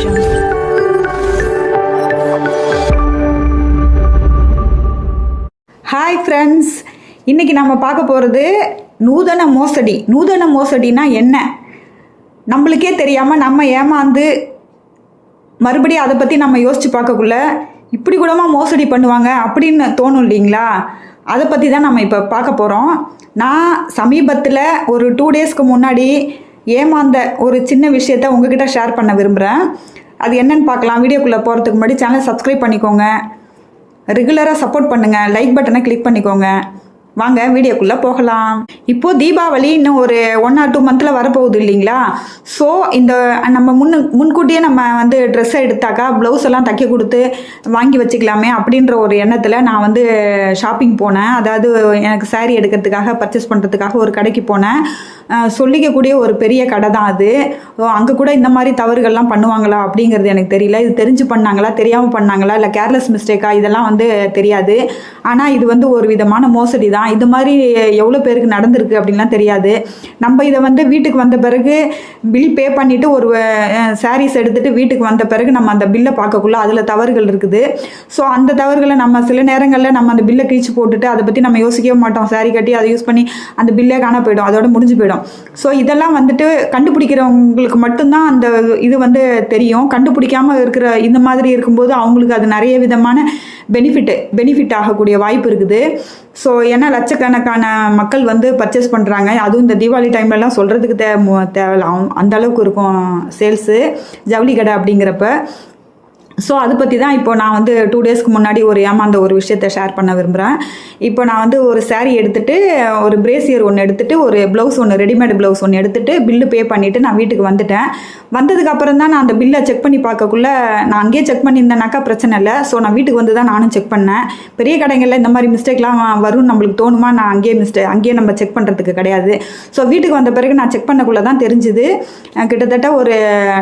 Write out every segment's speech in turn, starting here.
Hi friends, இன்றைக்கி நம்ம பார்க்க போகிறது நூதன மோசடி. நூதன மோசடினா என்ன? நம்மளுக்கே தெரியாமல் நம்ம ஏமாந்து மறுபடியும் அதை பற்றி நம்ம யோசித்து பார்க்கக்குள்ள இப்படி கூடமா மோசடி பண்ணுவாங்க அப்படின்னு தோணும் இல்லைங்களா? அதை பற்றி தான் நம்ம இப்போ பார்க்க போகிறோம். நான் சமீபத்தில் ஒரு 2 டேஸ்க்கு முன்னாடி ஏமாந்த ஒரு சின்ன விஷயத்த உங்ககிட்ட ஷேர் பண்ண விரும்புகிறேன். அது என்னன்னு பார்க்கலாம். வீடியோக்குள்ளே போகிறதுக்கு முன்னாடி சேனலை சப்ஸ்கிரைப் பண்ணிக்கோங்க, ரெகுலராக சப்போர்ட் பண்ணுங்கள், லைக் பட்டனை கிளிக் பண்ணிக்கோங்க. வாங்க வீடியோக்குள்ளே போகலாம். இப்போது தீபாவளி இன்னும் ஒரு 1 or 2 மந்தில் வரப்போகுது இல்லைங்களா? ஸோ இந்த நம்ம முன்கூட்டியே நம்ம வந்து ட்ரெஸ்ஸை எடுத்தாக்கா ப்ளவுஸ் எல்லாம் தைக்க கொடுத்து வாங்கி வச்சுக்கலாமே அப்படின்ற ஒரு எண்ணத்தில் நான் வந்து ஷாப்பிங் போனேன். அதாவது எனக்கு சாரீ எடுக்கிறதுக்காக பர்ச்சேஸ் பண்ணுறதுக்காக ஒரு கடைக்கு போனேன். சொல்லிக்கக்கூடிய ஒரு பெரிய கடை தான் அது. அங்கே கூட இந்த மாதிரி தவறுகள்லாம் பண்ணுவாங்களா அப்படிங்கிறது எனக்கு தெரியல. இது தெரிஞ்சு பண்ணாங்களா, தெரியாமல் பண்ணாங்களா, இல்லை கேர்லெஸ் மிஸ்டேக்கா, இதெல்லாம் வந்து தெரியாது. ஆனால் இது வந்து ஒரு விதமான மோசடி தான். இது மாதிரி எவ்வளோ பேருக்கு நடந்திருக்கு அப்படின்லாம் தெரியாது. நம்ம இதை வந்து வீட்டுக்கு வந்த பிறகு பில் பே பண்ணிவிட்டு ஒரு சாரீஸ் எடுத்துகிட்டு வீட்டுக்கு வந்த பிறகு நம்ம அந்த பில்லை பார்க்கக்குள்ள அதில் தவறுகள் இருக்குது. ஸோ அந்த தவறுகளை நம்ம சில நேரங்களில் நம்ம அந்த பில்லை கிழிச்சு போட்டுட்டு அதை பற்றி நம்ம யோசிக்கவே மாட்டோம். சாரீ கட்டி அதை யூஸ் பண்ணி அந்த பில்லே காண போயிடும், அதோட முடிஞ்சு போயிடும். ஸோ இதெல்லாம் வந்துட்டு கண்டுபிடிக்கிறவங்களுக்கு மட்டும்தான் அந்த இது வந்து தெரியும். கண்டுபிடிக்காமல் இருக்கிற இந்த மாதிரி இருக்கும்போது அவங்களுக்கு அது நிறைய விதமான பெனிஃபிட் ஆகக்கூடிய வாய்ப்பு இருக்குது. ஸோ ஏன்னா லட்சக்கணக்கான மக்கள் வந்து பர்ச்சேஸ் பண்ணுறாங்க. அதுவும் இந்த தீபாவளி டைம்லலாம் சொல்கிறதுக்கு தேவையில்ல, அந்த அளவுக்கு இருக்கும் சேல்ஸு ஜவுளி கடை அப்படிங்கிறப்ப. ஸோ அதை பற்றி தான் இப்போ நான் வந்து 2 டேஸ்க்கு முன்னாடி ஒரு ஏமாந்த ஒரு விஷயத்தை ஷேர் பண்ண விரும்புகிறேன். இப்போ நான் வந்து ஒரு சாரீ எடுத்துகிட்டு, ஒரு பிரேசியர் ஒன்று எடுத்துகிட்டு, ஒரு ப்ளவுஸ் ஒன்று, ரெடிமேட் ப்ளவுஸ் ஒன்று எடுத்துகிட்டு பில்லு பே பண்ணிவிட்டு நான் வீட்டுக்கு வந்துட்டேன். வந்ததுக்கப்புறம் தான் நான் அந்த பில்லை செக் பண்ணி பார்க்கக்குள்ள நான் அங்கேயே செக் பண்ணியிருந்தேனாக்கா பிரச்சனை இல்லை. ஸோ நான் வீட்டுக்கு வந்து தான் நானும் செக் பண்ணேன். பெரிய கடைகளில் இந்த மாதிரி மிஸ்டேக்லாம் வரும்னு நம்மளுக்கு தோணுமா? நான் அங்கேயே நம்ம செக் பண்ணுறதுக்கு கிடையாது. ஸோ வீட்டுக்கு வந்த பிறகு நான் செக் பண்ணக்குள்ளே தான் தெரிஞ்சுது கிட்டத்தட்ட ஒரு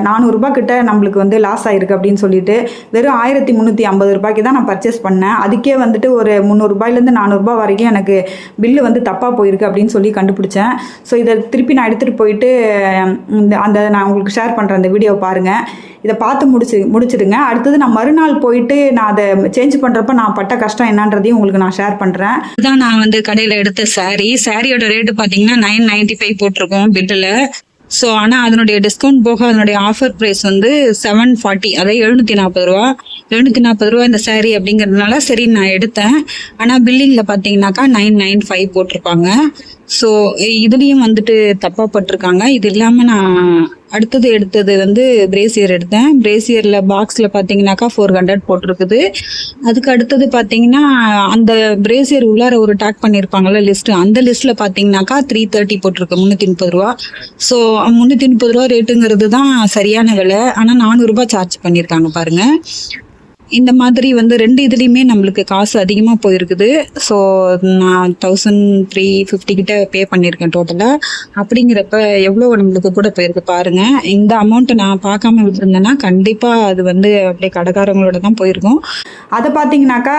400 ரூபா கிட்ட நம்மளுக்கு வந்து லாஸ் ஆகிருக்கு அப்படின்னு சொல்லிட்டு. வெறும் 1350 ரூபாய்க்கு தான் நான் பர்ச்சேஸ் பண்ணேன். அதுக்கே வந்துட்டு ஒரு 300 ரூபாயிலேருந்து 400 ரூபாய் வரைக்கும் எனக்கு பில்லு வந்து தப்பாக போயிருக்கு அப்படின்னு சொல்லி கண்டுபிடிச்சேன். ஸோ இதை திருப்பி நான் எடுத்துகிட்டு போயிட்டு நான் உங்களுக்கு ஷேர் பண்ணுறேன். அந்த வீடியோவை பாருங்கள், இதை பார்த்து முடிச்சிடுங்க. அடுத்தது நான் மறுநாள் போயிட்டு நான் அதை சேஞ்ச் பண்ணுறப்ப நான் பட்ட கஷ்டம் என்னன்றதையும் உங்களுக்கு நான் ஷேர் பண்ணுறேன். இதுதான் நான் வந்து கடையில் எடுத்த சாரியோட ரேட்டு பார்த்தீங்கன்னா 995 போட்டிருக்கோம் பில்லில். ஸோ ஆனால் அதனுடைய டிஸ்கவுண்ட் போக அதனுடைய ஆஃபர் ப்ரைஸ் வந்து 740, அதாவது 740 ரூபா. 740 ரூபா இந்த சாரீ அப்படிங்கிறதுனால சரி நான் எடுத்தேன். ஆனால் பில்லிங்கில் பார்த்தீங்கன்னாக்கா 995 போட்டிருப்பாங்க. ஸோ இதுலேயும் வந்துட்டு தப்பாக பட்டிருக்காங்க. இது இல்லாமல் நான் அடுத்தது எடுத்தது வந்து பிரேசியர் எடுத்தேன். பிரேசியரில் பாக்ஸில் பார்த்தீங்கன்னாக்கா 400 போட்டிருக்குது. அதுக்கு அடுத்தது பார்த்தீங்கன்னா அந்த பிரேசியர் உள்ளார ஒரு டேக் பண்ணியிருப்பாங்கள்ல லிஸ்ட்டு, அந்த லிஸ்ட்டில் பார்த்தீங்கன்னாக்கா 330 போட்டிருக்கு, 330 ரூபா. ஸோ 330 ரூபா ரேட்டுங்கிறது தான் சரியான விலை. ஆனால் 400 ரூபா சார்ஜ் பண்ணியிருக்காங்க பாருங்கள். இந்த மாதிரி வந்து 2 இதுலேயுமே நம்மளுக்கு காசு அதிகமாக போயிருக்குது. ஸோ நான் 1350 கிட்ட பே பண்ணியிருக்கேன் டோட்டலாக. அப்படிங்கிறப்ப எவ்வளோ நம்மளுக்கு கூட போயிருக்கு பாருங்கள். இந்த அமௌண்ட்டை நான் பார்க்காம விட்டுருந்தேன்னா கண்டிப்பாக அது வந்து அப்படியே கடைக்காரங்களோட தான் போயிருக்கும். அதை பார்த்தீங்கன்னாக்கா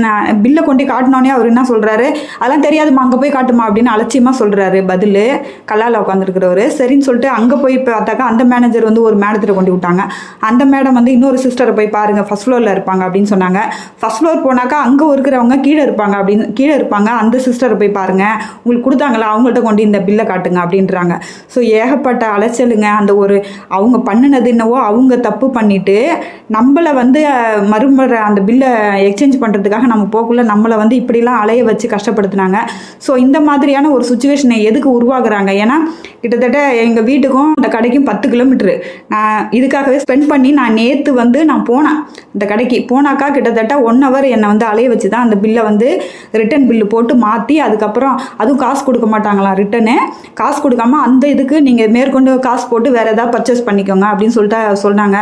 நான் பில்லை கொண்டு காட்டினோன்னே அவர் என்ன சொல்கிறாரு, அதெல்லாம் தெரியாதுமா, அங்கே போய் காட்டுமா அப்படின்னு அலட்சியமாக சொல்கிறாரு. பதில் கல்லால் உட்காந்துருக்கிறவர். சரின்னு சொல்லிட்டு அங்கே போய் பார்த்தாக்கா அந்த மேனேஜர் வந்து ஒரு மேடத்தை கொண்டு விட்டாங்க. அந்த மேடம் வந்து இன்னொரு சிஸ்டரை போய் பாருங்கள், ஃபர்ஸ்ட் ஃப்ளோரில் இருப்பாங்க அப்படின்னு சொன்னாங்க. ஃபர்ஸ்ட் ஃப்ளோர் போனாக்கா அங்கே இருக்கிறவங்க கீழே இருப்பாங்க, அந்த சிஸ்டரை போய் பாருங்கள், உங்களுக்கு கொடுத்தாங்களா அவங்கள்ட்ட கொண்டு இந்த பில்லை காட்டுங்க அப்படின்றாங்க. ஸோ ஏகப்பட்ட அலைச்சலுங்க. அந்த ஒரு அவங்க பண்ணினது என்னவோ அவங்க தப்பு பண்ணிவிட்டு நம்மளை வந்து மறுமுறை அந்த பில்லை எக்ஸ்சேஞ்ச் பண்ணுறதுக்காக நம்ம போக்குள்ள நம்மளை வந்து இப்படிலாம் அலைய வச்சு கஷ்டப்படுத்தினாங்க. ஸோ இந்த மாதிரியான ஒரு சுச்சுவேஷனை எதுக்கு உருவாக்குறாங்க? ஏன்னா கிட்டத்தட்ட எங்கள் வீட்டுக்கும் அந்த கடைக்கும் 10 கிலோமீட்டரு. நான் இதுக்காகவே ஸ்பெண்ட் பண்ணி நான் நேற்று வந்து நான் போனேன் இந்த கடைக்கு. போனாக்கா கிட்டத்தட்ட 1 hour என்னை வந்து அலைய வச்சு தான் அந்த பில்லை வந்து ரிட்டன் பில்லு போட்டு மாற்றி, அதுக்கப்புறம் அதுவும் காசு கொடுக்க மாட்டாங்களாம். ரிட்டனு காசு கொடுக்காம அந்த இதுக்கு நீங்கள் மேற்கொண்டு காசு போட்டு வேறு ஏதாவது பர்ச்சேஸ் பண்ணிக்கோங்க அப்படின்னு சொல்லிட்டு சொன்னாங்க.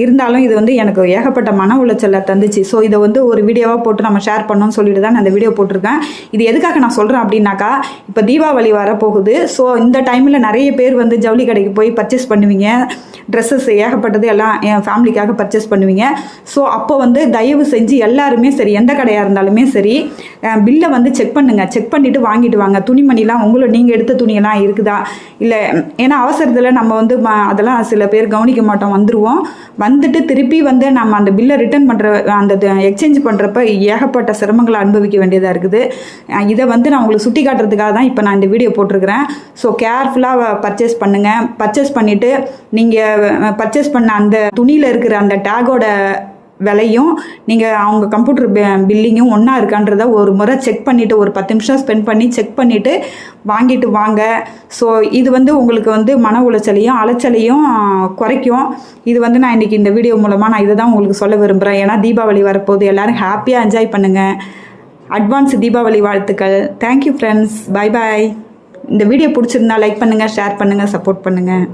இருந்தாலும் இது வந்து எனக்கு ஏகப்பட்ட மன உளைச்சலை தந்துச்சு. ஸோ இதை வந்து ஒரு வீடியோவாக போட்டு நம்ம ஷேர் பண்ணணும்னு சொல்லிட்டு தான் நான் இந்த வீடியோ போட்டிருக்கேன். இது எதுக்காக நான் சொல்கிறேன் அப்படின்னாக்கா, இப்போ தீபாவளி வரப்போகுது. ஸோ இந்த டைமில் நிறைய பேர் வந்து ஜவுளி கடைக்கு போய் பர்ச்சேஸ் பண்ணுவீங்க. ட்ரெஸ்ஸஸ் ஏகப்பட்டது எல்லாம் என் ஃபேமிலிக்காக பர்ச்சேஸ் பண்ணுவீங்க. ஸோ அப்போ வந்து தயவு செஞ்சு எல்லாருமே சரி, எந்த கடையாக இருந்தாலுமே சரி, பில்லை வந்து செக் பண்ணுங்கள். செக் பண்ணிவிட்டு வாங்கிட்டு வாங்க. துணிமணிலாம் நீங்கள் எடுத்த துணியெல்லாம் இருக்குதா இல்லை, ஏன்னா அவசரத்தில் நம்ம வந்து அதெல்லாம் சில பேர் கவனிக்க மாட்டோம், வந்துட்டு திருப்பி வந்து நம்ம அந்த பில்லை ரிட்டர்ன் பண்ணுற அந்த எக்ஸ்சேஞ்ச் பண்ணுறப்ப ஏகப்பட்ட சிரமங்களை அனுபவிக்க வேண்டியதாக இருக்குது. இதை வந்து நான் உங்களுக்கு சுட்டி காட்டுறதுக்காக தான் இப்போ நான் இந்த வீடியோ போட்டிருக்கிறேன். ஸோ கேர்ஃபுல்லாக பர்ச்சேஸ் பண்ணுங்கள். பர்ச்சேஸ் பண்ணிவிட்டு நீங்கள் பர்ச்சேஸ் பண்ண அந்த துணியில் இருக்கிற அந்த டேகோட விலையும் நீங்கள் அவங்க கம்ப்யூட்டர் பில்லிங்கும் ஒன்றா இருக்கான்றதை ஒரு முறை செக் பண்ணிவிட்டு, ஒரு 10 நிமிஷம் ஸ்பெண்ட் பண்ணி செக் பண்ணிவிட்டு வாங்கிட்டு வாங்க. ஸோ இது வந்து உங்களுக்கு வந்து மன உளைச்சலையும் அலைச்சலையும் குறைக்கும். இது வந்து நான் இன்றைக்கி இந்த வீடியோ மூலமாக நான் இதை தான் உங்களுக்கு சொல்ல விரும்புகிறேன். ஏன்னா தீபாவளி வரப்போகுது, எல்லோரும் ஹாப்பியாக என்ஜாய் பண்ணுங்கள். அட்வான்ஸ் தீபாவளி வாழ்த்துக்கள். Thank you friends. Bye bye. இந்த வீடியோ பிடிச்சிருந்தா லைக் பண்ணுங்கள், ஷேர் பண்ணுங்கள், சப்போர்ட் பண்ணுங்கள்.